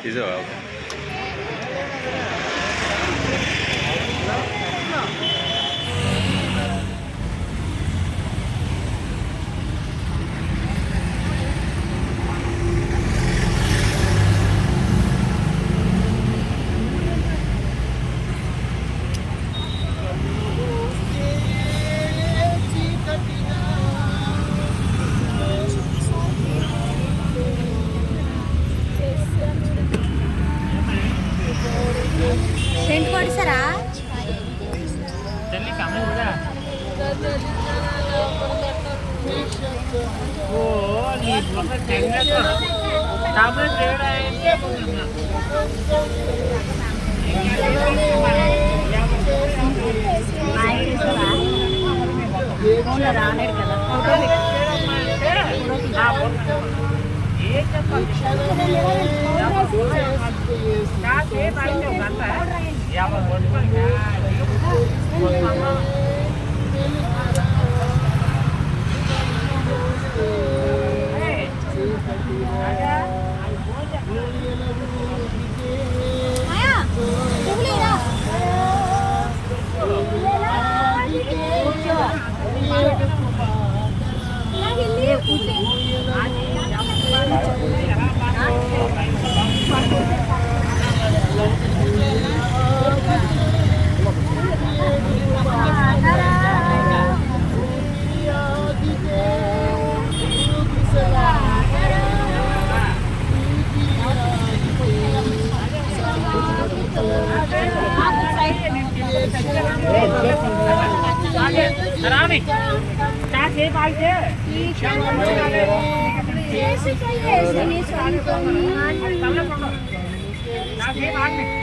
ఇదో सेंट कोडसरा चलनी काम है बोला ओ नी बोला चलने तो सामने ट्रेड है ये बोलना ఓనర్ రానేడు కదా ఫోటో ఆ ఫోటో ये చెప్పాలి क्या से भाई ने करता है या वो बोल पर क्या आया चुगलेरा रानी क्या से भाई से ऐसे चाहिए ऐसे नहीं सारी को क्या से भाई में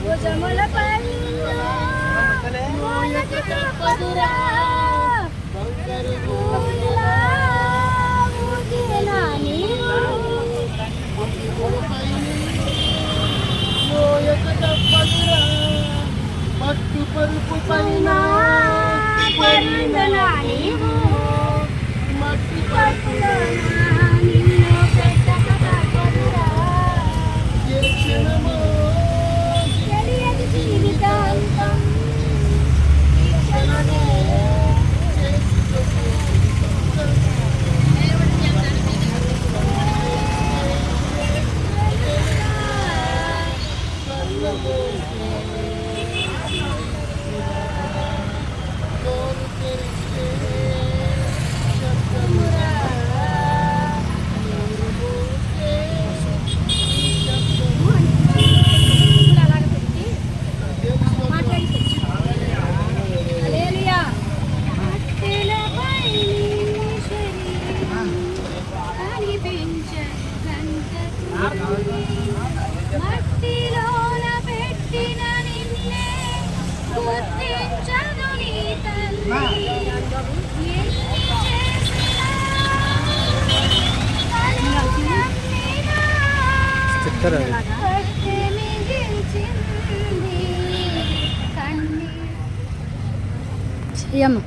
वो जमला పట్టు పరుపు పైన మట్టి పట్టులో నిన్ను పెట్టక తప్పదురా ఏ క్షణమో తెలియదు జీవితాంతం ఈ క్షణమే మట్టిలోన పెట్టిన నిన్నే గుర్తించను నీ తల్లి యమ్మ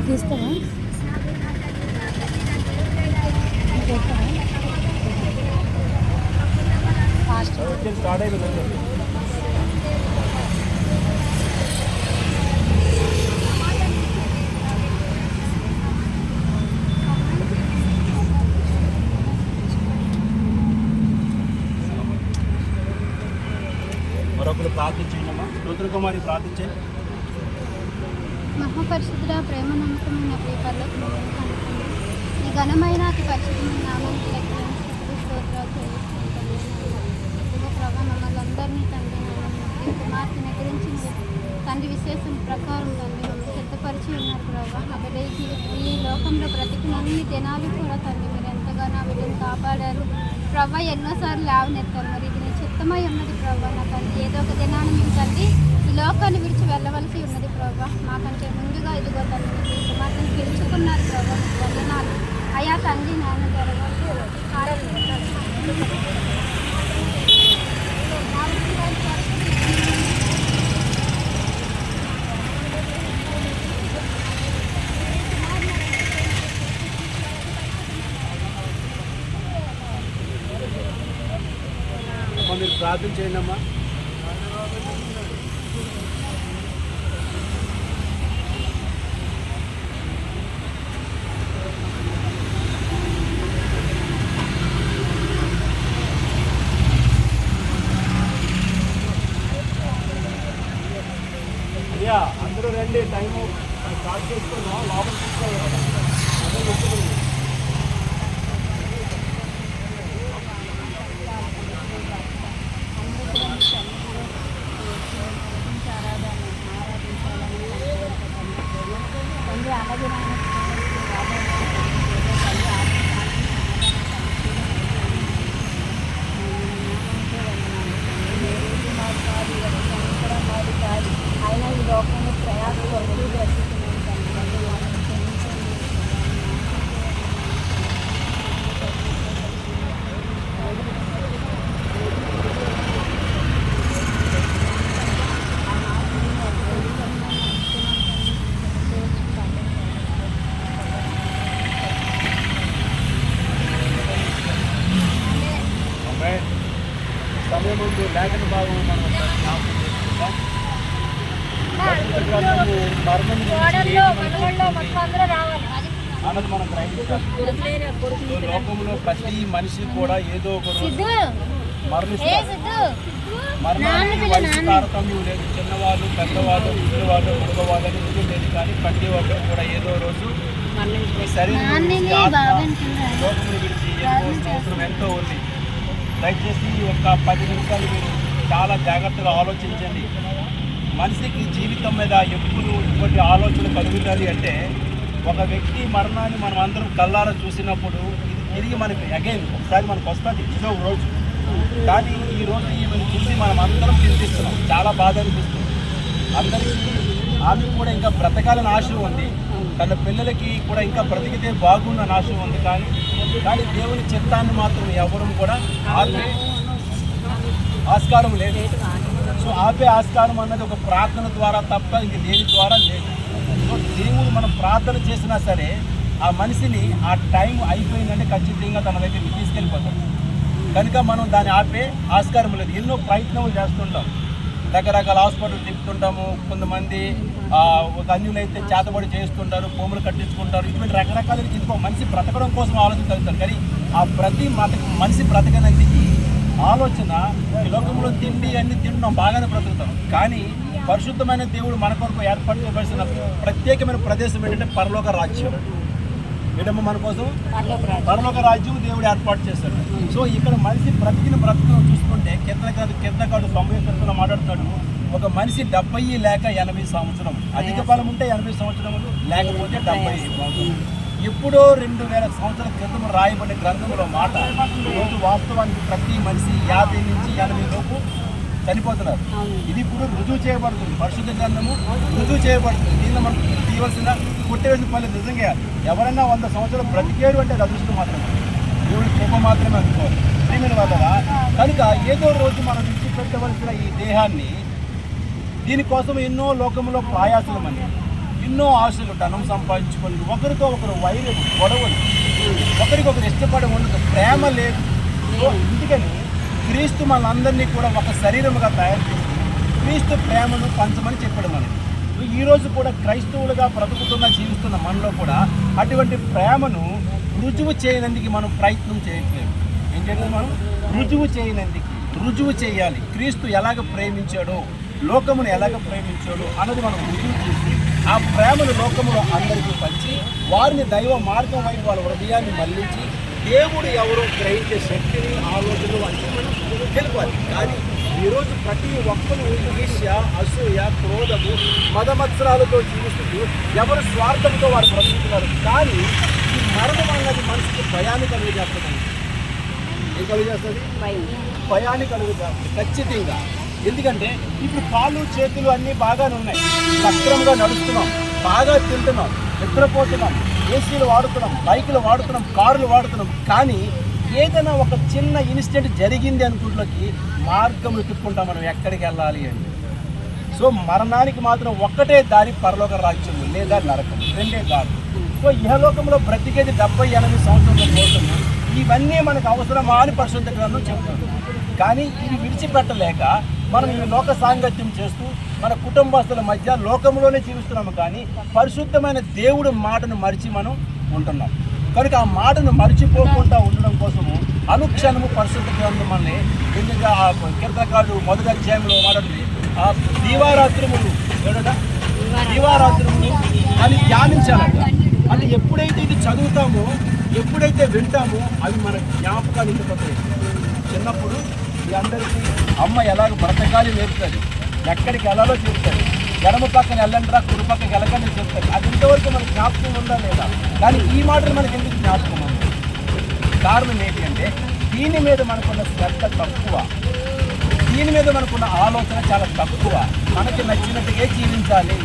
తీస్తావా ఫాస్ట్ స్టార్ట్ అయిపోయింది మరొకరు ప్రార్థించండి రుద్రకుమారి ప్రార్థించండి మహాపరిశుద్ధ ప్రేమ నమ్మకమైన ప్రియపర్లకు ఈ ఘనమైన అతి పరిశుద్ధమైన నామానికి లెక్కలను స్తోత్రాలు చెల్లిస్తుంటాను. ఇదిగో ప్రభా మమ్మల్ని అందరినీ తండ్రి కుమార్తెను గురించి తండ్రి విశేషం ప్రకారం తండ్రి మమ్మల్ని బలపరిచి ఉన్నారు ప్రభావ. నా బిడ్డ ఈ లోకంలో బ్రతికినన్ని దినాలు కూడా తండ్రి మీరు ఎంతగానో ఆ బిడ్డను కాపాడారు ప్రభావ. ఎన్నోసార్లు లేవనెత్తారు. మరి ఇది నీ చిత్తమై ఉన్నది ప్రభావ. నా తండ్రి ఏదో ఒక దినాన్ని మేము తండ్రి ఈ లోకాన్ని విడిచి వెళ్ళవలసి ఉన్నది ప్రభావ. మాకంటే ముందుగా ఇదిగో తండ్రి మీరు మాత్రం పిలుచుకున్నారు ప్రభావ. వందనాలు అయా తండ్రి. నాన్న జరగాలి మీరు ప్రార్థన చేయండి అమ్మా. అయ్యా అందరూ రండి, టైము స్టార్ట్ చేసుకున్నాం. లోపల తీసుకోవాలి. అయినా ఈ లోకంలో ప్రయాస కొరకు సమయం ముందు లేఖన భాగం మనం జ్ఞాపకం చేసుకుంటాం. అన్నది మనం గ్రహించాలి. లోకంలో ప్రతి మనిషి కూడా ఏదో ఒక రోజు మరణిస్తారు. మరణానికి వయసు తారతమ్యం లేదు. చిన్నవాళ్ళు, పెద్దవాళ్ళు, ముసలివాళ్ళు, మగవాళ్ళు అని ఏది లేదు. కానీ ప్రతి ఒక్కరు కూడా ఏదో రోజు శరీరం లోకమును విడిచి అవసరం ఎంతో ఉంది. దయచేసి ఒక 10 నిమిషాలు మీరు చాలా జాగ్రత్తగా ఆలోచించండి. మనిషికి జీవితం మీద ఎప్పుడు ఇటువంటి ఆలోచన కలుగుతుంది అంటే, ఒక వ్యక్తి మరణాన్ని మనం అందరం కళ్ళారా చూసినప్పుడు ఇది తిరిగి మనకి అగైన్ ఒకసారి మనకు వస్తుంది ఇదో రోజు. కానీ ఈరోజు ఈమెను చూసి మనం అందరం చింతిస్తున్నాం. చాలా బాధ అనిపిస్తుంది అందరికీ. ఆమె కూడా ఇంకా బ్రతకాలని ఆశ ఉంది. తన పిల్లలకి కూడా ఇంకా బ్రతికితే బాగుందని ఆశ ఉంది. కానీ దేవుని చిత్తాన్ని మాత్రం ఎవరు కూడా ఆపే ఆస్కారం లేదు. సో ఆపే ఆస్కారం అన్నది ఒక ప్రార్థన ద్వారా తప్ప ఇంక దేని ద్వారా లేదు. సో దేవుడు మనం ప్రార్థన చేసినా సరే ఆ మనిషిని ఆ టైం అయిపోయిందంటే ఖచ్చితంగా తన దగ్గరికి తీసుకెళ్ళిపోతాం. కనుక మనం దాన్ని ఆపే ఆస్కారం లేదు. ఎన్నో ప్రయత్నాలు చేస్తుంటాం. రకరకాల హాస్పిటల్ తిప్పుతుంటాము. కొంతమంది ఒక అన్యులైతే చేతబడి చేస్తుంటారు, భూములు కట్టించుకుంటారు. ఇటువంటి రకరకాల ఇంకో మనిషి బ్రతకడం కోసం ఆలోచన కలుగుతారు. కానీ ఆ ప్రతి మనిషి బ్రతకనందుకు ఆలోచన ఈ లోకంలో తిండి అన్ని తింటున్నాం, బాగానే బ్రతుకుతాం. కానీ పరిశుద్ధమైన దేవుడు మన కొరకు ఏర్పాటు చేయవలసిన ప్రత్యేకమైన ప్రదేశం ఏంటంటే పరలోక రాజ్యం. ఏంటమ్మా మన కోసం పరలోక రాజ్యం దేవుడు ఏర్పాటు చేస్తాడు. సో ఇక్కడ మనిషి బ్రతుకును చూసుకుంటే కిందకాడు 90 మాట్లాడుతాడు. ఒక మనిషి 70 లేక 80 సంవత్సరం, అధిక బలం ఉంటే 80 సంవత్సరములు, లేకపోతే 70. ఎప్పుడో 2000 సంవత్సరాల క్రితం రాయబడిన గ్రంథంలో మాట ఈరోజు వాస్తవానికి ప్రతి మనిషి 50 నుంచి 80 లోపు చనిపోతున్నారు. ఇది ఇప్పుడు రుజువు చేయబడుతుంది. పరిశుద్ధ గ్రంథము రుజువు చేయబడుతుంది. దీనిలో మనం తీయవలసిన కొట్టేసిన పని నిజంగా ఎవరైనా 100 సంవత్సరాలు బ్రతికేరు అంటే అది అదృష్టం మాత్రమే, దేవుడి కృప మాత్రమే అనుకోవాలి. ప్రియమైన వాళ్ళ కనుక ఏదో రోజు మనం విడిచిపెట్టవలసిన ఈ దేహాన్ని దీనికోసం ఎన్నో లోకంలో ప్రయాసలమని ఎన్నో ఆశలు, ధనం సంపాదించుకొని ఒకరితో ఒకరు వైరం, గొడవలు, ఒకరికొకరు ఇష్టపడి ఉండదు, ప్రేమ లేదు. ఇందుకని క్రీస్తు మనందరినీ కూడా ఒక శరీరముగా తయారు చేసి క్రీస్తు ప్రేమను పంచమని చెప్పడం అనేది. ఈరోజు కూడా క్రైస్తవులుగా బ్రతుకుతున్న జీవిస్తున్న మనలో కూడా అటువంటి ప్రేమను రుజువు చేయనందుకు మనం ప్రయత్నం చేయట్లేదు. ఏం చేయాలి? మనం రుజువు చేయాలి. క్రీస్తు ఎలాగ ప్రేమించాడో, లోకమును ఎలాగ ప్రేమించాడో అన్నది మనం రుజువు చేసి ఆ ప్రేమను లోకములో అందరికీ పంచి వారిని దైవ మార్గం వైపు వాళ్ళ హృదయాన్ని మళ్లించి దేవుడు ఎవరో గ్రహించే శక్తిని, ఆలోచనలు అన్ని తెలిపాలి. కానీ ఈరోజు ప్రతి ఒక్కరు ఈర్ష్య, అసూయ, క్రోధము, మదమత్సరాలతో జీవిస్తూ ఎవరు స్వార్థంతో వారు బ్రతుకుతున్నారు. కానీ ఈ మరణం అన్నది మనిషికి భయాన్ని కలుగజేస్తుంది. ఏం కలుగజేస్తుంది? భయాన్ని కలుగజేస్తుంది ఖచ్చితంగా. ఎందుకంటే ఇప్పుడు కాళ్ళు చేతులు అన్నీ బాగానే ఉన్నాయి, సక్రమంగా నడుస్తున్నాం, బాగా తింటున్నాం, నిద్రపోతున్నాం, ఏసీలు వాడుతున్నాం, బైకులు వాడుతున్నాం, కార్లు వాడుతున్నాం. కానీ ఏదైనా ఒక చిన్న ఇన్సిడెంట్ జరిగింది అనుకుంటులోకి మార్గం వెతుక్కుంటాం మనం ఎక్కడికి వెళ్ళాలి అని. సో మరణానికి మాత్రం ఒక్కటే దారి, పరలోక రాజ్యం లేదా నరకం, రెండే దారి. సో ఇహలోకంలో బ్రతికేది 70-80 సంవత్సరాల కోసం. ఇవన్నీ మనకు అవసరమా అని పరిశుద్ధ గ్రంథం చెప్తుంది. కానీ ఇవి విడిచిపెట్టలేక మనం ఈ లోక సాంగత్యం చేస్తూ మన కుటుంబస్తుల మధ్య లోకంలోనే జీవిస్తున్నాము. కానీ పరిశుద్ధమైన దేవుడి మాటను మరిచి మనం ఉంటున్నాం. కనుక ఆ మాటను మర్చిపోకుండా ఉండడం కోసము అనుక్షణము పరిశుద్ధ గ్రంథం మనల్ని ఎందుకంటే ఆ కీర్తనకారుడు 1వ అధ్యాయంలో మాట్లాడుతుంది, ఆ దీవారాత్రములు అని ధ్యానించాలంట. అంటే ఎప్పుడైతే ఇది చదువుతామో, ఎప్పుడైతే వింటామో అవి మన జ్ఞాపకాలు ఉండిపోతాయి. చిన్నప్పుడు ఈ అందరికీ అమ్మ ఎలాగ బ్రతకాలి నేర్పుతుంది, ఎక్కడికి వెళ్ళాలో చెప్తుంది, ఎడమ పక్కన వెళ్ళండిరా, కుడి పక్కకి వెళ్ళకండి చెప్తుంది. అది ఇంతవరకు మనకు జ్ఞాపకం ఉందా లేదా? కానీ ఈ మాటలు మనకి ఎందుకు జ్ఞాపకం ఉంది? కారణం ఏంటి అంటే దీని మీద మనకున్న శ్రద్ధ తక్కువ, దీని మీద మనకున్న ఆలోచన చాలా తక్కువ. మనకి నచ్చినట్టుగా జీవించాలి,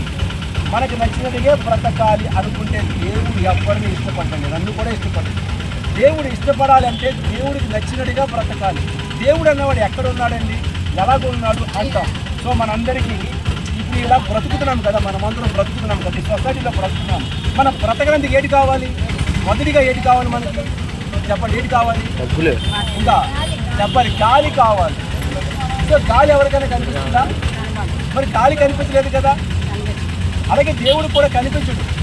మనకి నచ్చినట్టుగా బ్రతకాలి అనుకుంటే దేవుడు ఎవరిని ఇష్టపడండి, నన్ను కూడా ఇష్టపడండి. దేవుడు ఇష్టపడాలి అంటే దేవుడికి నచ్చినట్టుగా బ్రతకాలి. దేవుడు అన్నవాడు ఎక్కడ ఉన్నాడండి, ఎలాగ ఉన్నాడు అంటాం. సో మనందరికీ ఇప్పుడు ఇలా బ్రతుకుతున్నాం కదా, మనమందరం బ్రతుకుతున్నాం కదా, ఈ సొసైటీలో బ్రతుకుతున్నాం. మనం బ్రతకడానికి ఏది కావాలి? మొదటిగా ఏది కావాలి మనకి చెప్పండి, ఏది కావాలి? ఇంకా చెప్పాలి, గాలి కావాలి. సో గాలి ఎవరికైనా కనిపిస్తుందా? మరి గాలి కనిపించలేదు కదా. అలాగే దేవుడు కూడా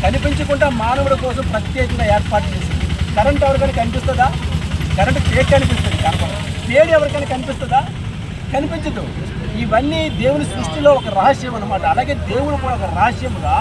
కనిపించకుండా మానవుడి కోసం ప్రత్యేకంగా ఏర్పాటు చేసింది. కరెంట్ ఎవరికైనా కనిపిస్తుందా? కరెంట్ పేరు కనిపిస్తుంది, కనపడదు. పేరు ఎవరికైనా కనిపిస్తుందా? కనిపించదు. ఇవన్నీ దేవుని సృష్టిలో ఒక రహస్యం అన్నమాట. అలాగే దేవుడు కూడా ఒక రహస్యముగా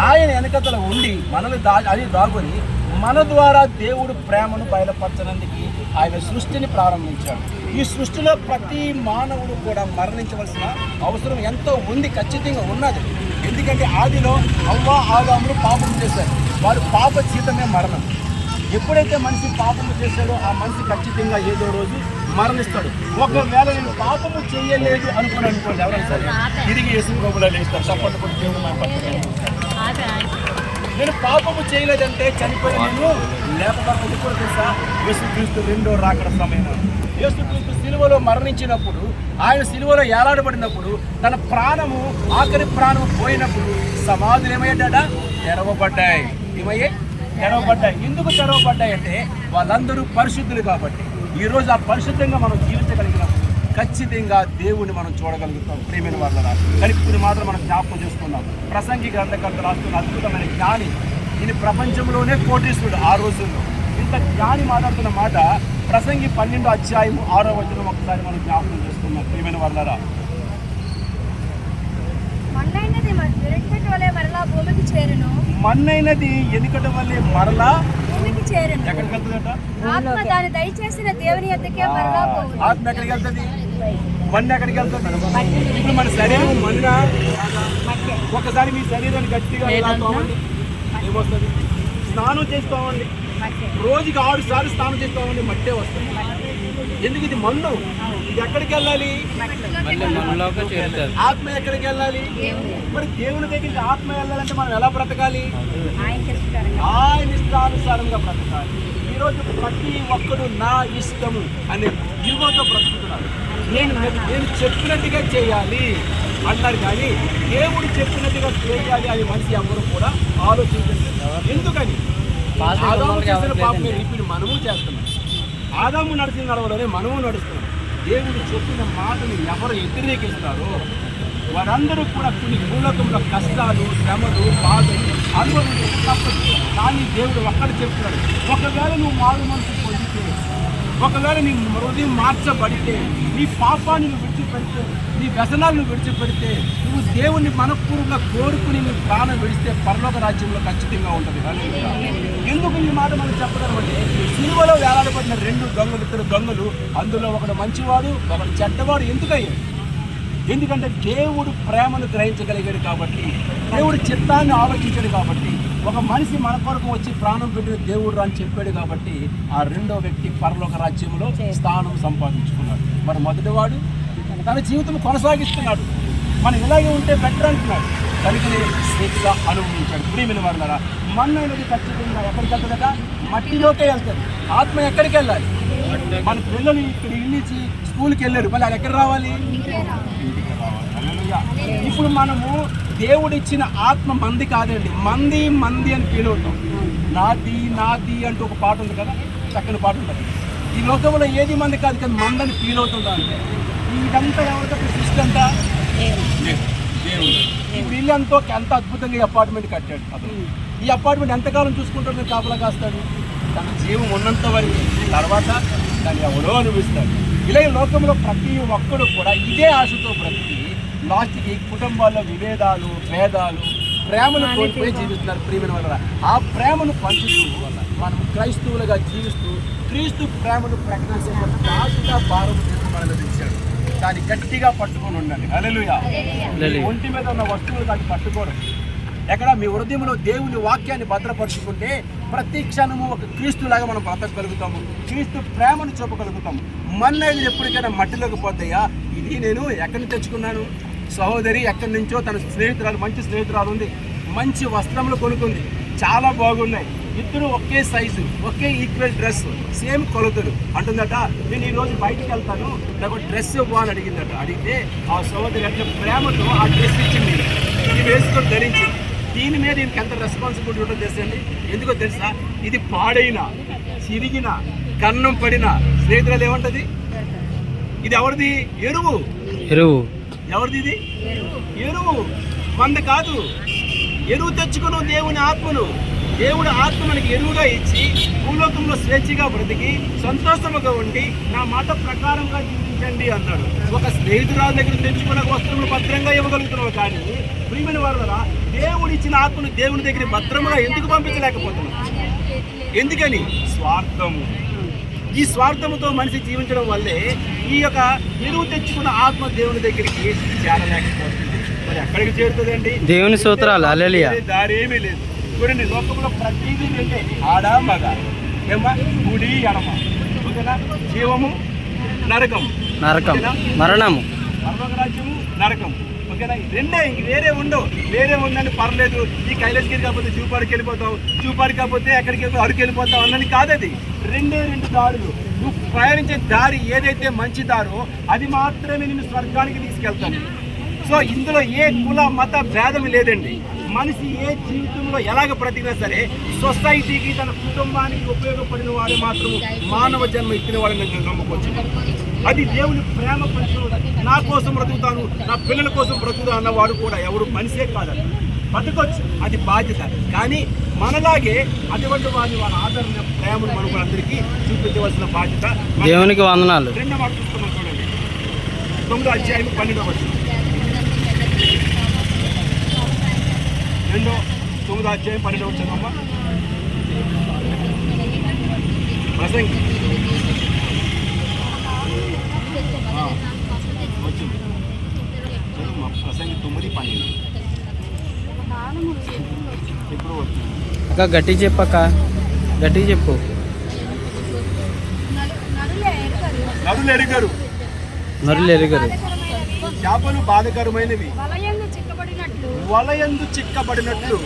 ఆయన వెనకతల ఉండి మనల్ని అది దాగుని మన ద్వారా దేవుడు ప్రేమను బయలుపరచడానికి ఆయన సృష్టిని ప్రారంభించాడు. ఈ సృష్టిలో ప్రతి మానవుడు కూడా మరణించవలసిన అవసరం ఎంతో ఉంది, ఖచ్చితంగా ఉన్నది. ఎందుకంటే ఆదిలో అవ్వ ఆదాములు పాపం చేశారు, వారు పాప జీతమే మరణం. ఎప్పుడైతే మనిషి పాపము చేశాడో ఆ మనిషి ఖచ్చితంగా ఏదో రోజు మరణిస్తాడు. ఒకవేళ నేను పాపము చేయలేదు అనుకోండి, ఎవరైనా సరే తిరిగి వేసిన గోపులో లేస్తారు, చప్పట్లు కొట్టి దేవుడు నేను పాపము చేయలేదంటే చనిపోయి నేను లేకపోతే కూడా తెలుసా, యేసుక్రీస్తు 2వ రాకడ సమయం. యేసుక్రీస్తు సిలువలో మరణించినప్పుడు, ఆయన సిలువలో ఏలాడబడినప్పుడు, తన ప్రాణము ఆఖరి ప్రాణము పోయినప్పుడు సమాధులు ఏమయ్యాడ? తెరవబడ్డాయి. తెరవబడ్డాయి. ఎందుకు తెరవబడ్డాయి అంటే వాళ్ళందరూ పరిశుద్ధులు కాబట్టి. ఈరోజు ఆ పరిశుద్ధంగా మనం జీవించగలిగినప్పుడు ఖచ్చితంగా దేవుణ్ణి మనం చూడగలుగుతాం. ప్రియమైన వాళ్ళ కానీ ఇప్పుడు మాత్రం మనం జ్ఞాపకం చేసుకున్నాం. ప్రసంగి గ్రంథకర్త రాస్తున్న అద్భుతమైన జ్ఞాని, ఈయన ప్రపంచంలోనే కోటీశ్వరుడు. ఆ రోజుల్లో ఇంత జ్ఞాని మాట్లాడుతున్న మాట ప్రసంగి 12వ అధ్యాయం 6వ వచనం ఒకసారి మనం జ్ఞాపకం చేసుకున్నాం. ప్రియమైన వాళ్ళరా, మన్నైనది ఎనుకటి వలె మరలా భూమికి చేరును. మన్నైనది ఎనుకటి వలె మరలా భూమికి చేరును. ఎక్కడికి వెళ్తుందట? ఆత్మ దాని దయచేసిన దేవుని యొద్దకే మరలా పోవును. ఆత్మ ఎక్కడికి వెళ్తుంది? మన్ను ఎక్కడికి వెళ్తుంది? ఇప్పుడు మన శరీరం మన్న. ఒకసారి మీ శరీరాన్ని గట్టిగా ఏమొస్తుంది? స్నానం చేసుకోమండి, రోజుకి 6 సార్లు స్నానం చేసుకోమండి, మట్టే వస్తుంది. ఎందుకు? ఇది మన్ను. ఇది ఎక్కడికి వెళ్ళాలి? ఆత్మ ఎక్కడికి వెళ్ళాలి? మరి దేవుని దగ్గరికి ఆత్మ వెళ్ళాలంటే మనం ఎలా బ్రతకాలి? ఆయన ఇష్టానుసారంగా బ్రతకాలి. ఈరోజు ప్రతి ఒక్కరు నా ఇష్టము అనే జీవంతో బ్రతుకుతున్నారు. నేను చెప్పినట్టుగా చేయాలి అంటారు, కానీ దేవుడు చెప్పినట్టుగా చేయాలి అని మనిషి ఎవరు కూడా ఆలోచించలేదు. ఎందుకని? ఆదాము చేసిన పాపమే ఇప్పుడు మనము చేస్తున్నాం. ఆదాము నడిచిన నడవలోనే మనము నడుస్తున్నాం. దేవుడు చెప్పిన మాటను ఎవరు వ్యతిరేకిస్తారో వారందరూ కూడా కొన్ని భూలోకంలో కష్టాలు, శ్రమలు, బాధలు అనుభవించి తప్పదు. కానీ దేవుడు ఒక్కడ చెప్తున్నాడు, ఒకవేళ నువ్వు మారు మనసు పొందితే, ఒకవేళ నీ హృదయం మార్చబడితే, నీ పాపాన్ని నువ్వు విడిచిపెడితే, నీ వ్యసనాలను విడిచిపెడితే, నువ్వు దేవుణ్ణి మనపూర్వకంగా కోరుకుని నువ్వు ప్రాణం విడిస్తే పరలోక రాజ్యంలో ఖచ్చితంగా ఉంటుంది. ఎందుకు ఈ మాట మనం చెప్పగలమంటే, సిలువలో వేలాడబడిన 2 దొంగలు, 2 దొంగలు, అందులో ఒకడు మంచివాడు, ఒకడు చెడ్డవాడు ఎందుకయ్యాడు? ఎందుకంటే దేవుడు ప్రేమను గ్రహించగలిగాడు కాబట్టి, దేవుడు చిత్తాన్ని ఆలోచించాడు కాబట్టి, ఒక మనిషి మన కొరకు వచ్చి ప్రాణం పెట్టిన దేవుడు అని చెప్పాడు కాబట్టి ఆ రెండో వ్యక్తి పరలోక రాజ్యంలో స్థానం సంపాదించుకున్నాడు. మరి మొదటివాడు తన జీవితం కొనసాగిస్తున్నాడు, మనం ఇలాగే ఉంటే బెటర్ అంటున్నాడు, కనుకనే శిక్ష అనుభవించాడు. ప్రియమైన వారులారా, మన్ను అనేది ఖచ్చితంగా ఎక్కడికి వెళ్తుందట? మట్టిలోకే వెళ్తుంది. ఆత్మ ఎక్కడికి వెళ్ళాలి? మన పిల్లలు ఇక్కడ ఇల్లించి స్కూల్కి వెళ్ళారు, మళ్ళీ అది ఎక్కడ రావాలి? ఇప్పుడు మనము దేవుడిచ్చిన ఆత్మ మంది కాదండి, మంది మంది అని ఫీల్ అవుతాం. నాది నాది అంటూ ఒక పాట ఉంది కదా, చక్కని పాట ఉంటుంది. ఈ లోకంలో ఏది మంది కాదు, కానీ మందని ఫీల్ అవుతుందా అంటే ఇదంతా ఎవరితో సృష్టి అంతా దేవుడు. ఇప్పుడు ఇల్లు ఎంతో ఎంత అద్భుతంగా ఈ అపార్ట్మెంట్ కట్టాడు అతను. ఈ అపార్ట్మెంట్ ఎంతకాలం చూసుకుంటాడు, మీరు కాపలా కాస్తాడు? తన జీవం ఉన్నంత వరకు, తర్వాత దాన్ని ఎవడో అనుభవిస్తాడు. ఇలా ఈ లోకంలో ప్రతి ఒక్కడు కూడా ఇదే ఆశతో బ్రతికి లాస్ట్కి కుటుంబాల్లో విభేదాలు, భేదాలు, ప్రేమను కోల్పోయి జీవిస్తున్నారు. ప్రియమైన వల్ల ఆ ప్రేమను పంచుతూ మనం క్రైస్తవులుగా జీవిస్తూ క్రీస్తు ప్రేమను ప్రకటించే బాధ్యత భారం మనలో తెచ్చాడు. దాన్ని గట్టిగా పట్టుకొని ఉండండి. హల్లెలూయా. ఒంటి మీద ఉన్న వస్తువులు దాన్ని పట్టుకోవడం ఎక్కడ? మీ హృదయంలో దేవుని వాక్యాన్ని భద్రపరుచుకుంటే ప్రతి క్షణము ఒక క్రీస్తులాగా మనం బ్రతకగలుగుతాము, క్రీస్తు ప్రేమను చూపగలుగుతాము. మన్నది ఎప్పటికైనా మట్టిలోకి పోతాయా? ఇది నేను ఎక్కడి తెచ్చుకున్నాను? సహోదరి ఎక్కడి నుంచో తన స్నేహితురాలు, మంచి స్నేహితురాలు ఉంది, మంచి వస్త్రములు కొనుక్కుంది, చాలా బాగున్నాయి, ఇద్దరు ఒకే సైజు, ఒకే ఈక్వల్ డ్రెస్, సేమ్ కొలతలు. అంటుందట, నేను ఈరోజు బయటికి వెళ్తాను, నాకు డ్రెస్ ఇవ్వాలని అడిగిందట. అడిగితే ఆ సహోదరి అంటే ప్రేమతో ఆ డ్రెస్ ఇచ్చింది, ఇది వేసుకొని ధరించింది. దీని మీద దీనికి ఎంత రెస్పాన్సిబిలిటీ ఉంటుందో తెలుసండి. ఎందుకో తెలుసా? ఇది పాడైన, చిరిగిన, కన్నం పడిన స్నేహితురాలు ఏమంటది? ఇది ఎవరిది? ఎరువు. ఎరువు ఎవరిది? ఇది ఎరువు, మంద కాదు. ఎరువు తెచ్చుకున్న దేవుని ఆత్మను, దేవుడు ఆత్మ మనకి ఎరువుగా ఇచ్చి భూలోకంలో స్వేచ్ఛగా బ్రతికి సంతోషముగా ఉండి నా మాట ప్రకారంగా జీవించండి అన్నాడు. ఒక స్నేహితురాల దగ్గర తెచ్చుకున్న వస్త్రములు భద్రంగా ఇవ్వగలుగుతున్నావు, కానీ ప్రియమైన వారులారా, దేవుడు ఇచ్చిన ఆత్మను దేవుని దగ్గర భద్రముగా ఎందుకు పంపించలేకపోతున్నాం? ఎందుకని? స్వార్థము. ఈ స్వార్థముతో మనిషి జీవించడం వల్లే ఈ యొక్క ఎరువు తెచ్చుకున్న ఆత్మ దేవుని దగ్గరికి చేరలేకపోతుంది. మరి ఎక్కడికి చేరుతుందండి? దేవుని స్తోత్రాలు. హల్లెలూయా. దారి ఏమీ లేదు. చూడండి, లోకంలో ప్రతిదీ రెండే, ఆడ మగ, ఏమా కుడి ఎడమ, ఓకేనా? జీవము, నరకం, నరకం, మరణము, పరలోకరాజ్యము, నరకం, ఓకేనా? రెండే, ఇంక వేరే ఉండవు. వేరే ఉందని పర్లేదు, ఈ కైలాసగిరి కాకపోతే జూపాడికి వెళ్ళిపోతావు, జూపాడికి కాకపోతే ఎక్కడికి వెళ్ళి అరకు వెళ్ళిపోతావు అన్నది కాదది. రెండే రెండు దారులు. నువ్వు ప్రయాణించే దారి ఏదైతే మంచి దారో అది మాత్రమే నిన్ను స్వర్గానికి తీసుకెళ్తాను. సో ఇందులో ఏ కుల మత భేదం లేదండి. మనిషి ఏ జీవితంలో ఎలాగ బ్రతికినా సరే సొసైటీకి, తన కుటుంబానికి ఉపయోగపడిన వాడు మాత్రం మానవ జన్మ ఇచ్చిన వాడిని నేను నమ్ముకోవచ్చు. అది దేవుని ప్రేమ పంచుకోవడం. నా కోసం బ్రతుకుతాను, నా పిల్లల కోసం బ్రతుకుతాను అన్నవాడు కూడా ఎవరు మనిషే కాదండి. బతకొచ్చు, అది బాధ్యత. కానీ మనలాగే అటువంటి వారిని వాళ్ళ ఆదరణ, ప్రేమను మనకు అందరికీ చూపించవలసిన బాధ్యత దేవునికి వందనాలు. రెండో మాట చూస్తున్నాం చూడండి, 9వ అధ్యాయం 12వ వచనం. 9వ అధ్యాయం 12వ వచనం అమ్మా. ప్రసంగి వచ్చింది, ప్రసంగి 9:12. ఇప్పుడు అక్క గట్టి చెప్పక్క, గట్టిగా చెప్పు. నరులు ఎరుగరు, నరులు ఎరుగరు. చేపలు బాధకరమైనవి, వలయందు చిక్కబడినట్లు.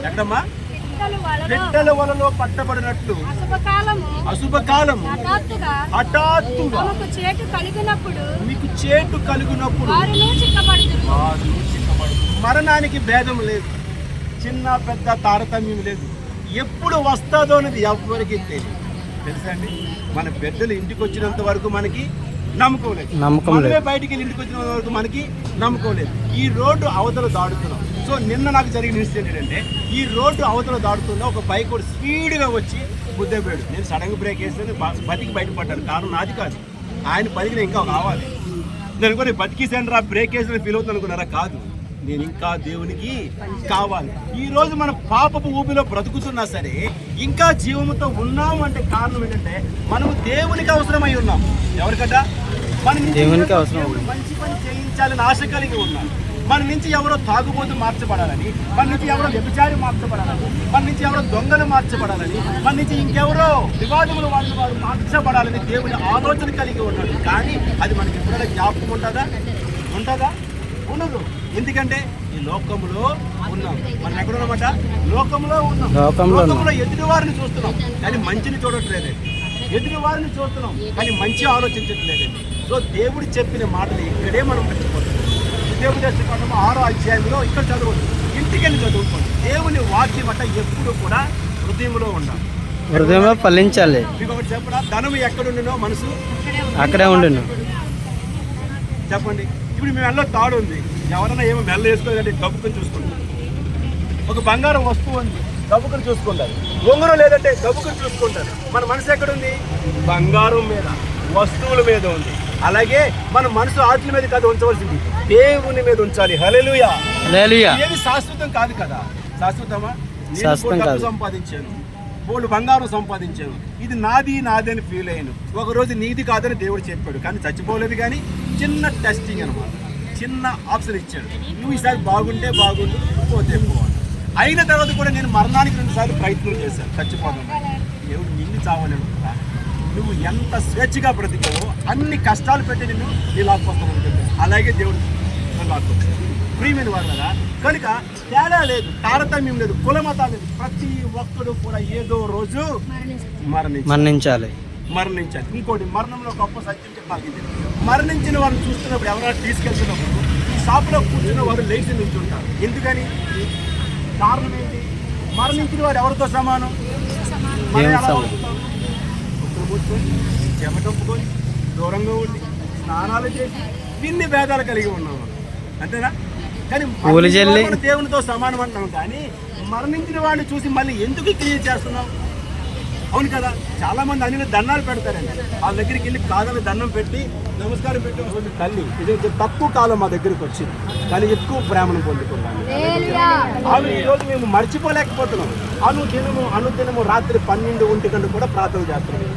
ఎక్కడమ్మా? పిట్టల వలలో పట్టబడినట్లు. అశుభకాలము హఠాత్తుగా మీకు చేటు కలిగినప్పుడు మరణానికి భేదం లేదు, చిన్న పెద్ద తారతమ్యం లేదు. ఎప్పుడు వస్తుందో అనేది ఎవరికి తెలియదు. తెలుసా అండి? మన పెద్దలు ఇంటికి వచ్చినంత వరకు మనకి నమ్మకం లేదు, మనమే బయటికి వెళ్ళి ఇంటికి వచ్చినంత వరకు మనకి నమ్మకం లేదు. ఈ రోడ్డు అవతల దాడుతున్నాం. సో నిన్న నాకు జరిగిన ఇన్సిడెంట్ ఏంటంటే, ఈ రోడ్డు అవతల దాడుతున్నా ఒక బైక్ కూడా స్పీడ్గా వచ్చి గుద్దేపోయాడు. నేను సడన్గా బ్రేక్ వేస్తే బతికి బయటపడ్డాను. కారణం నాది కాదు, ఆయన బతికిన ఇంకా కావాలి. నేను కూడా బతికేసాను రా, బ్రేక్ వేసిన ఫీల్ అవుతాను అనుకున్నారా? కాదు, నేను ఇంకా దేవునికి కావాలి. ఈరోజు మనం పాపపు ఊపిలో బ్రతుకుతున్నా సరే ఇంకా జీవముతో ఉన్నాము అంటే కారణం ఏంటంటే మనము దేవునికి అవసరమై ఉన్నాం. ఎవరికట? మన నుంచి దేవునికి అవసరం దేవుడు మంచి పని చేయించాలని ఆశ కలిగి ఉన్నాడు. మన నుంచి ఎవరో తాగుబోతు మార్చబడాలని, మన నుంచి ఎవరో వ్యభిచారి మార్చబడాలని, మన నుంచి ఎవరో దొంగలు మార్చబడాలని, మన నుంచి ఇంకెవరో వివాదములు వారు మార్చబడాలని దేవుని ఆలోచన కలిగి ఉన్నాడు. కానీ అది మనకి ఎప్పుడైనా జ్ఞాపకం ఉంటుందా? ఉండదు. ఎందుకంటే ఈ లోకంలో ఉన్నాం. మనం ఎక్కడున్నామట? లోకంలో ఉన్నాం. లోకంలో ఎదుటి వారిని చూస్తున్నాం కానీ మంచిని చూడట్లేదండి. ఎదుటి వారిని చూస్తున్నాం కానీ మంచి ఆలోచించట్లేదండి. సో దేవుడు చెప్పిన మాటలు ఇక్కడే మనం మర్చిపోతాం. దేవుని దర్శనం 6వ అధ్యాయంలో ఇక్కడ చదవదు, ఇంటికి వెళ్ళి చదువుకోండి. దేవుని వాక్యం అట్ట ఎప్పుడు కూడా హృదయంలో ఉండాలి, హృదయంలో ఫలించాలి. మీకు ఒకటి చెప్పడా, ధనం ఎక్కడుండినో మనసు అక్కడే ఉండును. చెప్పండి. ఇప్పుడు మీ మెల్ల తాడు ఉంది, ఎవరైనా ఏమో మెల్ల వేసుకోలేదంటే గబుకుని చూసుకుంటారు. ఒక బంగారం వస్తువు ఉంది, గబుకుని చూసుకుంటారు. ఉంగరం లేదంటే గబుకుని చూసుకుంటారు. మన మనసు ఎక్కడుంది? బంగారం మీద, వస్తువుల మీద ఉంది. అలాగే మన మనసు ఆటల మీద కాదు ఉంచవలసింది, దేవుని మీద ఉంచాలి. హల్లెలూయా. ఏది శాశ్వతం కాదు కదా. శాశ్వతమా? నేను సంపాదించాను, బోళ్ళు బంగారం సంపాదించాను, ఇది నాది అని ఫీల్ అయ్యాను. ఒకరోజు నీది కాదని దేవుడు చెప్పాడు, కానీ చచ్చిపోలేదు. కానీ చిన్న టెస్టింగ్ అనమాట, చిన్న ఆప్షన్ ఇచ్చాడు. నువ్వు ఈసారి బాగుంటే బాగుండు, పోతే పోవాలి. అయిన తర్వాత కూడా నేను మరణానికి 2 సార్లు ప్రయత్నం చేశాను, చచ్చిపోతాను. దేవుడు నిన్ను చావలేడు. నువ్వు ఎంత స్వేచ్ఛగా బ్రతికావో అన్ని కష్టాలు పెట్టి నేను లాక్కొస్తాను చెప్పాను. అలాగే దేవుడు లాక్కొచ్చాడు. ప్రియమైన వారు కదా, కనుక తేడా లేదు, తారతమ్యం లేదు, కులమతాలు లేదు. ప్రతి ఒక్కడు కూడా ఏదో రోజు మరణించాలి. ఇంకోటి, మరణంలో గొప్ప సత్యం చెప్పాలి. మరణించిన వారిని చూస్తున్నప్పుడు ఎవరైనా తీసుకెళ్తున్నప్పుడు ఈ షాప్లో కూర్చున్న వారు లేచి నిల్చుంటారు. ఎందుకని? కారణం ఏంటి? మరణించిన వారు ఎవరితో సమానం? కూర్చొని చెమటొప్పుకొని దూరంగా ఉండి స్నానాలు చేసి ఇన్ని భేదాలు కలిగి ఉన్నాము, అంతేనా? కానీ దేవునితో సమానం అంటాం. కానీ మరణించిన వాడిని చూసి మళ్ళీ ఎందుకు క్రియ చేస్తున్నాం? అవును కదా. చాలా మంది అన్ని దండాలు పెడతారండి. వాళ్ళ దగ్గరికి వెళ్ళి కాదని దండం పెట్టి నమస్కారం పెట్టి వస్తుంది తల్లి. ఇది తక్కువ కాలం మా దగ్గరికి వచ్చింది, కానీ ఎక్కువ ప్రేమను పొందుకున్నాను. ఆమె ఈరోజు మేము మర్చిపోలేకపోతున్నాం. అనుదినము రాత్రి 12-1 గంటలు కూడా ప్రార్థన చేస్తున్నాం.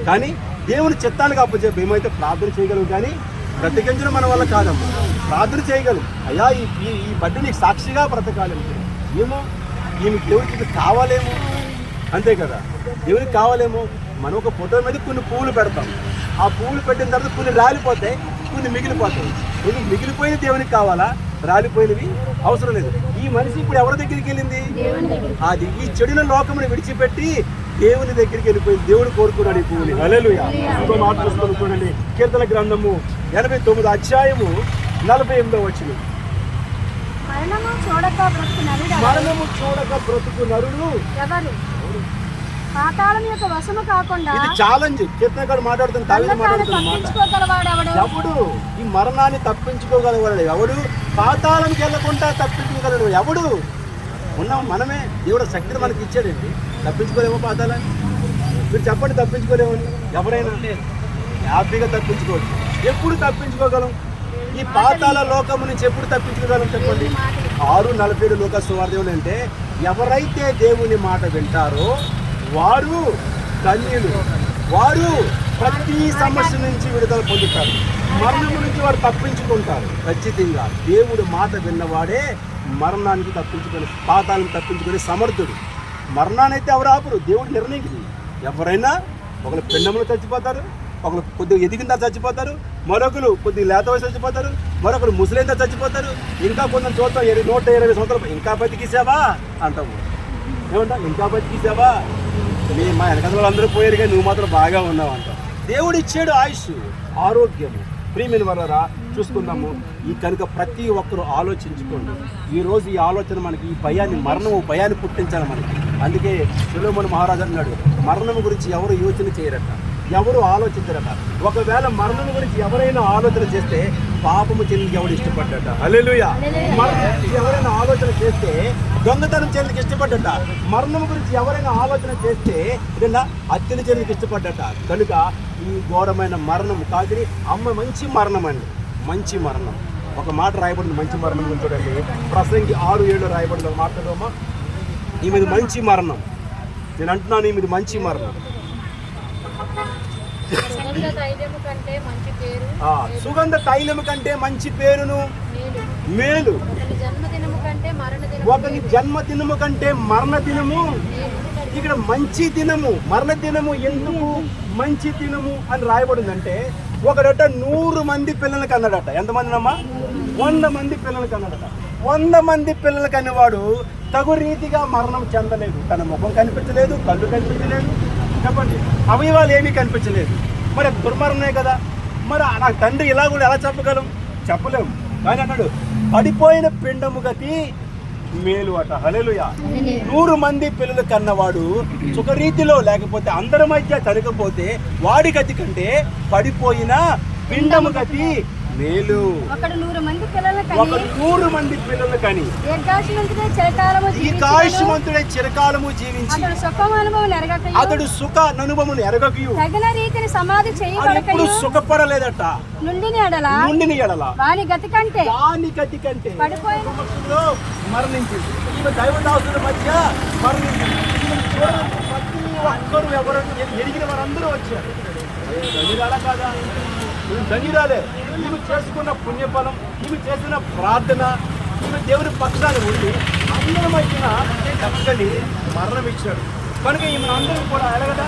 కానీ దేవుని చిత్తానికి అప్పచెప్పి మేమైతే ప్రార్థన చేయగలం, కానీ బ్రతికించడం మన వల్ల కాదమ్మా. ప్రార్థన చేయగలం. అయ్యా ఈ బడ్డీ నీకు సాక్షిగా బ్రతకాలి. ఏమో ఈమె దేవుడికి కావాలేమో, అంతే కదా. దేవునికి కావాలేమో. మనం ఒక ఫోటో మీద కొన్ని పువ్వులు పెడతాం. ఆ పువ్వులు పెట్టిన తర్వాత కొన్ని రాలిపోతాయి, కొన్ని మిగిలిపోతాయి. కొన్ని మిగిలిపోయిన దేవునికి కావాలా, రాలిపోయినవి అవసరం లేదు. ఈ మనిషి ఇప్పుడు ఎవరి దగ్గరికి వెళ్ళింది? అది ఈ చెడుల లోకముని విడిచిపెట్టి దేవుని దగ్గరికి వెళ్ళిపోయింది. దేవుడు కోరుకున్నాడు ఈ పువ్వుని. హల్లెలూయా. ఇంకో మాట చూసుకొని చూడండి, కీర్తన గ్రంథము 89వ అధ్యాయము 48వ వచనం. మరణము చూడక బ్రతుకు నరుడు ఎవరు? పాతాళం యొక్క వశము కాకుండా. ఇది ఛాలెంజ్. కీర్తనకారుడు మాట్లాడుతున్న ఎవడు ఈ మరణాన్ని తప్పించుకోగలవాడు? ఎవడు? పాతాళంకి వెళ్ళకుండా తప్పించుకోగలడు ఎవడు? ఉన్నాం మనమే. దేవుడు శక్తిని మనకి ఇచ్చాడండి. తప్పించుకోలేమో పాతాళాన్ని? మీరు చెప్పండి, తప్పించుకోలేమో? ఎవరైనా హ్యాపీగా తప్పించుకోవచ్చు. ఎప్పుడు తప్పించుకోగలం? ఈ పాతాళ లోకము నుంచి ఎప్పుడు తప్పించుకోగలం చెప్పండి? 6:47 లోక సువార్త అంటే, ఎవరైతే దేవుని మాట వింటారో వారు ధన్యులు, వారు ప్రతి సమస్య నుంచి విడుదల పొందుతారు, మరణం నుంచి వారు తప్పించుకుంటారు. ఖచ్చితంగా దేవుడు మాట విన్నవాడే మరణానికి తప్పించుకొని, పాతాలను తప్పించుకొని సమర్థుడు. మరణాన్ని అయితే ఎవరు ఆపరు, దేవుడు నిర్ణయించింది. ఎవరైనా ఒకరు పెన్నములు చచ్చిపోతారు, ఒకరు కొద్దిగా ఎదిగిన చచ్చిపోతారు, మరొకరు కొద్దిగా లేత వయసు చచ్చిపోతారు, మరొకరు ముసలింత చచ్చిపోతారు. ఇంకా కొంచెం చూద్దాం 120 సంవత్సరాలు ఇంకా బతికిసావా అంటాము. ఏమంటా? ఇంకా బతికిసావా? మా వెనకలు అందరూ పోయారు కానీ నువ్వు మాత్రం బాగా ఉన్నావు అంటావు. దేవుడు ఇచ్చాడు ఆయుష్, ఆరోగ్యము. ప్రియమైన వారా, చూసుకుందాము. ఈ కనుక ప్రతి ఒక్కరూ ఆలోచించుకోండి. ఈరోజు ఈ ఆలోచన మనకి ఈ మరణము భయాన్ని పుట్టించాలి మనకి. అందుకే సొలొమోను మహారాజు అన్నాడు, మరణం గురించి ఎవరు యోచన చేయరట, ఎవరు ఆలోచించరట. ఒకవేళ మరణం గురించి ఎవరైనా ఆలోచన చేస్తే పాపము చెందికి ఎవడు ఇష్టపడ్డట. హల్లెలూయా. మరణం ఎవరైనా ఆలోచన చేస్తే దొంగతనం చెందికి ఇష్టపడ్డట. మరణం గురించి ఎవరైనా ఆలోచన చేస్తే ఏదైనా హత్యలు చెందికి ఇష్టపడ్డట. కనుక ఈ ఘోరమైన మరణం కాదు, అమ్మ మంచి మరణం అండి, మంచి మరణం. ఒక మాట రాయబడింది మంచి మరణం గురించి చూడండి. ప్రసంగి 6:7 రాయబడింది. మాట్లాడమ్మా, ఈమెది మంచి మరణం. నేను అంటున్నాను, ఈమెది మంచి మరణం. సుగంధ తైలము కంటే మంచి పేరు సుగంధ తైలము కంటే మంచి పేరును మేలు. ఒకని జన్మదినము కంటే మరణ దినము. ఇక్కడ మంచి దినము మరణ దినము ఎందుకు మంచి దినము అని రాయబడిందంటే, ఒకడట 100 మంది పిల్లలకి అన్నాడట. ఎంతమందినమ్మా? 100 మంది పిల్లలకి అన్నాడట. 100 మంది పిల్లలకి అనేవాడు తగు రీతిగా మరణం చెందలేదు. తన ముఖం కనిపించలేదు, కళ్ళు కనిపించలేదు, చెప్పండి, అవయవాలు ఏమీ కనిపించలేదు. మరి దుర్మరణమే కదా. మరి నాకు తండ్రి ఇలా కూడా ఎలా చెప్పగలం? చెప్పలేము. కానీ అన్నాడు పడిపోయిన పిండము గతి మేలు అట. హల్లెలూయా. 100 మంది పిల్లలు కన్నవాడు సుఖరీతిలో లేకపోతే అందరి మధ్య తరగపోతే వాడి గతి కంటే పడిపోయిన పిండము గతి మేలు. ఒకడు 100 మంది పిల్లలు కని దీర్ఘాయుష్మంతుడై చిరకాలము జీవించి అతడు సుఖ అనుభవమును ఎరగకయు ఇప్పుడు సుఖపడలేదట. నుండిని ఎడల వాని గతి కంటే మరణించింది. దైవదాసుల మధ్య మరణించింది. ప్రతి ఒక్కరు ఎవరు ఎరిగిన వారందరూ వచ్చారు. ధనిరాలా కాదా? ధనిరాలే. ఈమె చేసుకున్న పుణ్యఫలం, ఈమె చేసిన ప్రార్థన, ఈమె దేవుని పక్షాన్ని ఉండి అందరి మధ్యన చక్కని మరణం ఇచ్చాడు. కనుక ఈమె అందరూ కూడా ఎలాగదా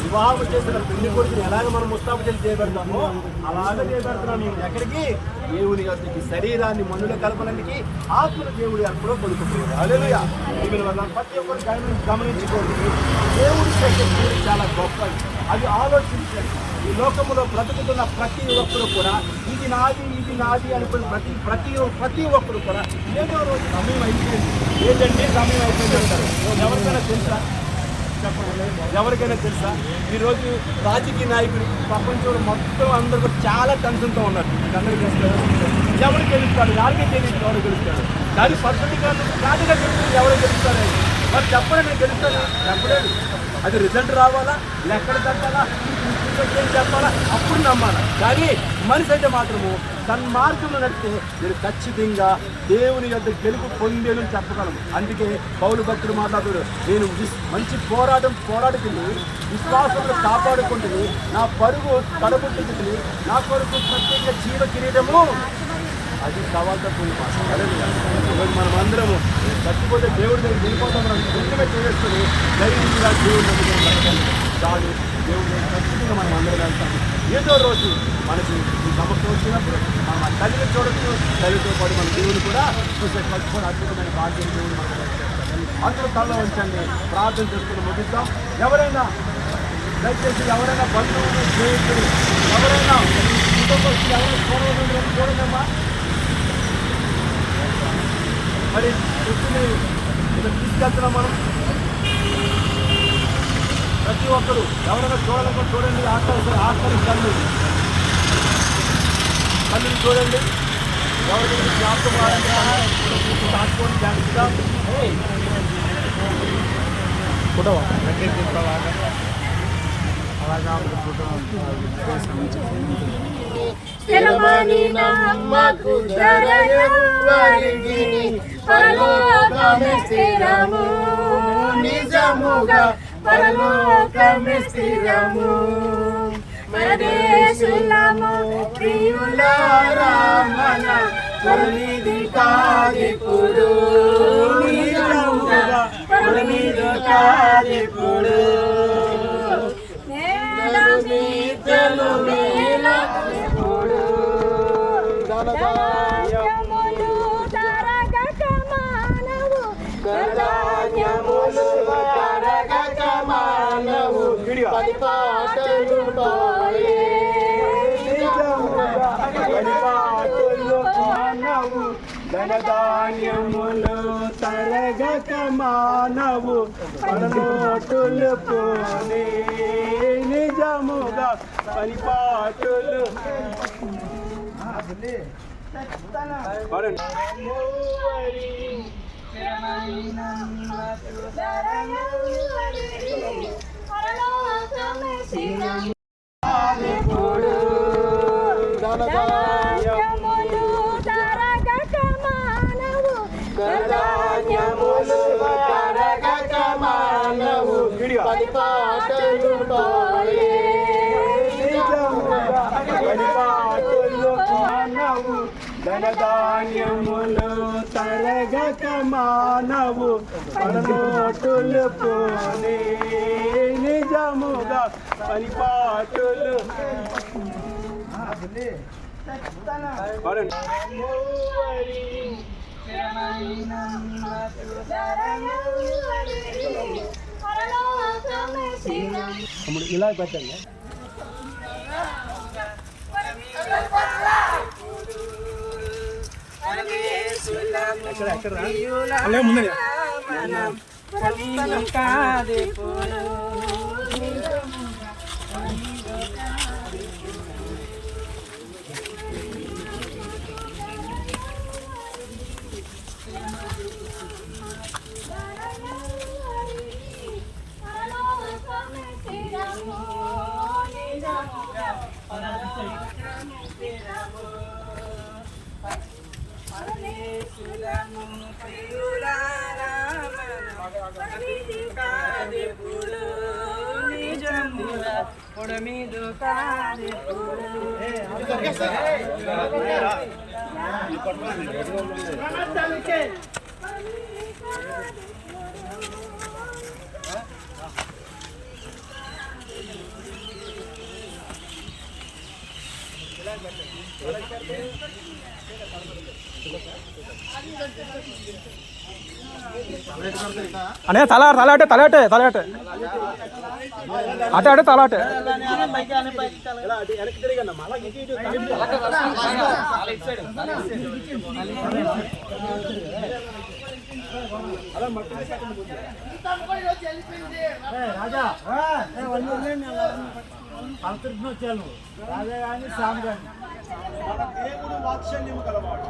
వివాహం చేసిన పెళ్లి కొడుకుని ఎలాగ మనం ముస్తాబు చేసి చేయబెడతామో అలాగే చేయబెడుతున్నాం. మేము ఎక్కడికి? దేవుని యొక్క శరీరాన్ని మనుల కలపడానికి ఆత్మల దేవుడి అప్పుడు కొడుకుపోయింది. హల్లెలూయా. ఈమె వల్ల ప్రతి ఒక్కరు గమనించుకోండి. దేవుడి శక్తి చాలా గొప్పది. అది ఆలోచించండి. ఈ లోకములో బ్రతుకుతున్న ప్రతి ఒక్కరు కూడా ఇది నాది అనుకుని ప్రతి ఒక్కరు కూడా ఏదో రోజు సమయం అయిపోయింది, ఏంటంటే సమయం అయిపోయింది అంటారు. ఎవరికైనా తెలుసా? చెప్పండి, ఎవరికైనా తెలుసా? ఈరోజు రాజకీయ నాయకులు ప్రపంచంలో మొత్తం అందరూ చాలా టెన్షన్తో ఉన్నారు. అందరూ గెలుస్తారు. ఎవరు గెలుస్తాడు? యారికే తెలియదు ఎవరు గెలుస్తాడు. దాని పద్ధతిగా ఫ్లాట్గా గెలుస్తుంది. ఎవరు గెలుస్తాడు? మరి చెప్పండి, నేను గెలుస్తాను చెప్పలేదు. అది రిజల్ట్ రావాలా, ఎక్కడ తగ్గాలా, ఏం చెప్పాలా, అప్పుడు నమ్మాలా. కానీ మనిషి అయితే మాత్రము సన్మార్గంలో నడిస్తే నేను ఖచ్చితంగా దేవుని యొక్క గెలుపు పొందేను చెప్పగలను. అందుకే పౌలు భక్తుడు మాట్లాడాడు, నేను మంచి పోరాడుతుంది, విశ్వాసంలో కాపాడుకుంటుంది, నా పరుగు తడబుట్టుతుంది, నా కొరకు ప్రత్యేక జీవ కిరీటము అది సవాల్తో కూడిన మాట. ఈరోజు మనం అందరము చచ్చిపోతే దేవుడి దగ్గర వెళ్ళిపోతాం. మనం గుర్తుగా చేసుకుని ధైర్యంగా దేవుడి దగ్గర చాలు. దేవుడి ఖచ్చితంగా మనం అందరం వెళ్తాము. ఏదో రోజు మనకి ఈ సమస్య వచ్చినప్పుడు మనం ఆ తల్లిని చూడొచ్చు. తల్లితో పాటు మన దేవుని కూడా చూసే కలుపుకొని అద్భుతమైన భాగ్యం దేవుడు మనకు చేస్తారు. అందరూ తలలో ఉంచండి, ప్రార్థన చేసుకుని ముగిద్దాం. ఎవరైనా దయచేసి ఎవరైనా బంధువులు, స్నేహితులు, ఎవరైనా కుటుంబస్తులు ఎవరైనా చూడదమ్మా. మరి వృత్తిని తీసుకెళ్తున్నాం మనం. ప్రతి ఒక్కరు ఎవరైనా చూడాలనుకో చూడండి, ఆహ్వానించండి, కళ్ళని చూడండి. ఎవరైనా జ్ఞాపకం ఆడుకోండి జాగ్రత్తగా. ఫోటో అలాగా స్థిరమని నమ్మకు ధరయెవ్వరికి పరలోకమే స్థిరము, నిజముగా పరలోకమే స్థిరము. మరదేశులము ప్రియులారా మన కొనిది కాదిప్పుడు, నిజముగా కొనిది కాదిప్పుడు. ధనధాన్యములు తరగక మానవు పరలోటులు పోనే, నిజముగా పరిపాటులు. ధాన్యములు తరగక మానవు పరనోటులు పోనే నిజముగా పరిపాటులు ఇలా పెట్టండి. ముందు అనే తలాటే అటే తలాటే రాజా వచ్చాను రాజా కానీ స్వామి కానీ దేవుడు వాత్సల్యం కలవాడు.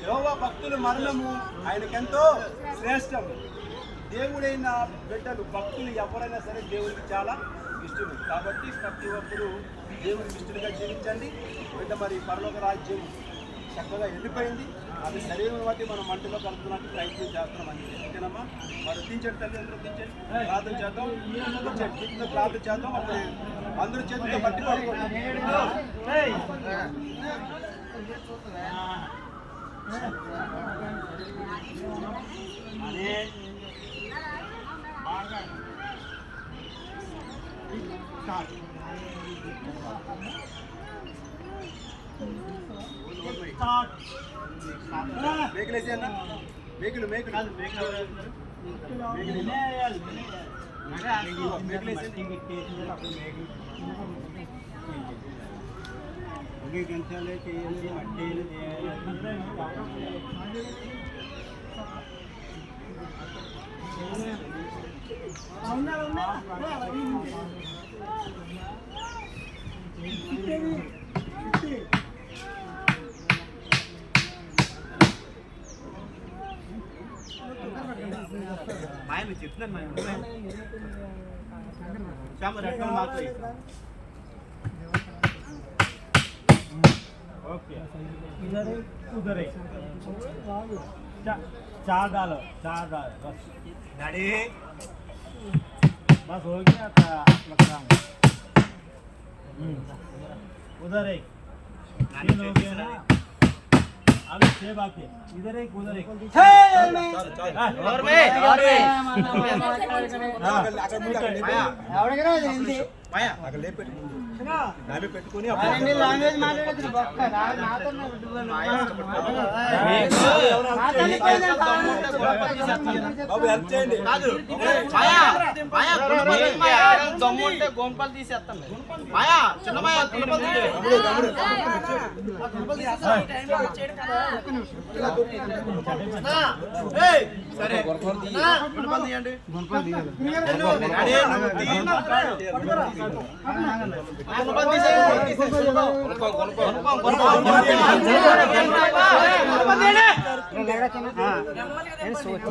యెహోవా భక్తుల మరణము ఆయనకెంతో శ్రేష్టం. దేవుడైన బిడ్డలు భక్తులు ఎవరైనా సరే దేవుడికి చాలా ఇష్టం. కాబట్టి ప్రతి ఒక్కరు దేవుడికి ఇష్టంగా జీవించండి. బిడ్డ మరి పరలోక రాజ్యం చక్కగా వెళ్ళిపోయింది. అది శరీరం బట్టి మనం మంటలో కలుపుకోవడానికి ప్రయత్నం చేస్తున్నాం. ఓకేనమ్మా? మరి దించండి, తల్లిదండ్రులు దించండి, ప్రార్థన చేద్దాం. ప్రార్థన చేద్దాం. అప్పుడు అందరూ చేతులతో బట్టి పడుకోండి. మేకలేసి అన్న మేకలు ఆయన చెప్తున్నాను ओके इधर उधर चार डालो बस गाड़ी बस हो गया था उधर एक हो गया ना अभी छह बाकी इधर एक उधर एक और में మాయా అక్కడ లేపెట్టుకుని పెట్టుకుని బాబు హెల్ప్ చేయండి. దమ్ముంటే గోంపాలు తీసేస్తాం. మాయా చిన్న మాయా సరే తీయండి.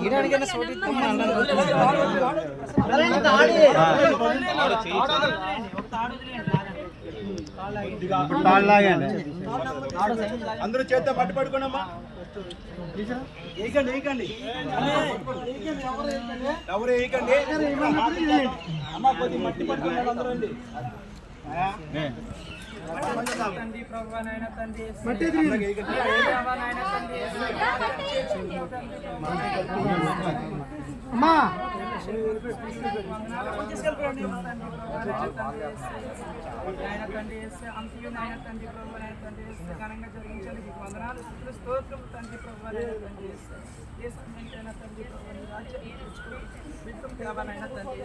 తీయడానికైనా సోటి అందరూ చేత పట్టు పట్టుకోండమ్మా. ఏకండి ఏకండి ఎవరు ఏకండి అమ్మా, కొద్ది మట్టి పట్టుకోండి అందరూ అండి. అమ్మా ఘనంగా జరిగించాలి మీకు వందనాలు స్తోత్రం తండ్రి ప్రభు తండ్రి దేశమైన తండ్రి ప్రభు రాజ్యం దేవాలైన తండ్రి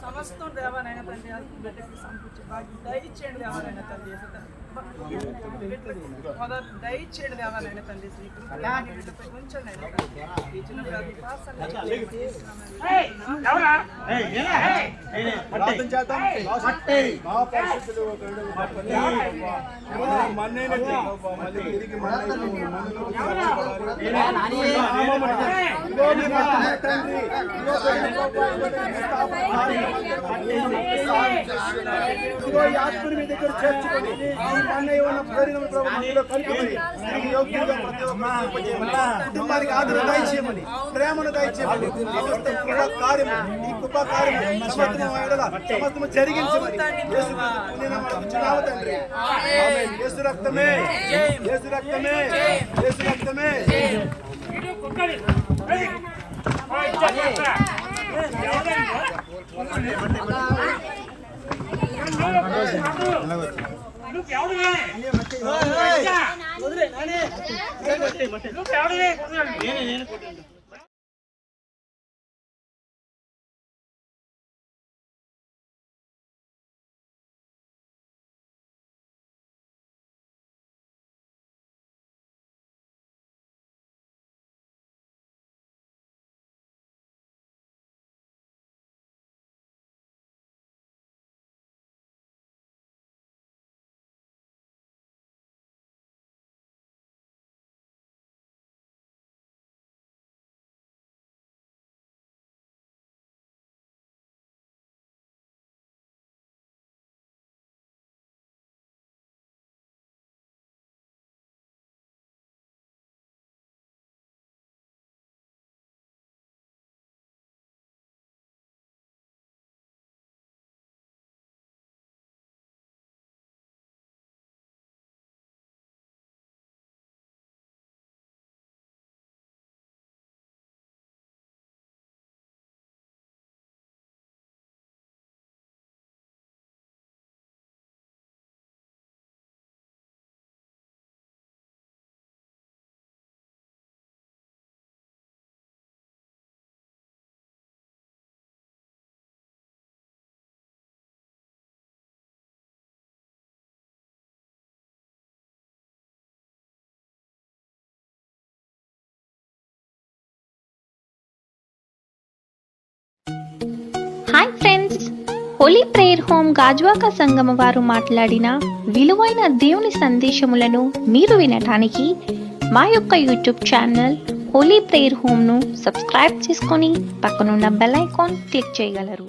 సమస్తం దేవాలైన తండ్రి బిడ్డకి సంపూర్తి భాగ్యం దయచేయండి దేవాలైన తండ్రి దయచేయండి దేవాలైన తండ్రి శ్రీకృష్ణ ఉంచండి ఇచ్చిన ప్రతి ప్రార్థన చేద్దాం. మహాపరిశుద్ధుడు మన్నైనట్టు మళ్ళీ తిరిగి ఆత్మని మీ దగ్గర చేర్చుకొని కుటుంబానికి ఆదరణ దయచేయమని, ప్రేమను దయచేయమని, కార్యము ఈ కృపా కార్యము సమస్తము జరిగించమని తండ్రి. యేసు రక్తమే, యేసు రక్తమే, యేసు రక్తమే. Hi friends, Holi prayer home Gajuwaka సంగమ వారు మాట్లాడిన విలువైన దేవుని సందేశములను మీరు వినటానికి మా యొక్క యూట్యూబ్ ఛానల్ హోలీ ప్రేయర్ హోమ్ను సబ్స్క్రైబ్ చేసుకొని పక్కనున్న బెల్ ఐకాన్ క్లిక్ చేయగలరు.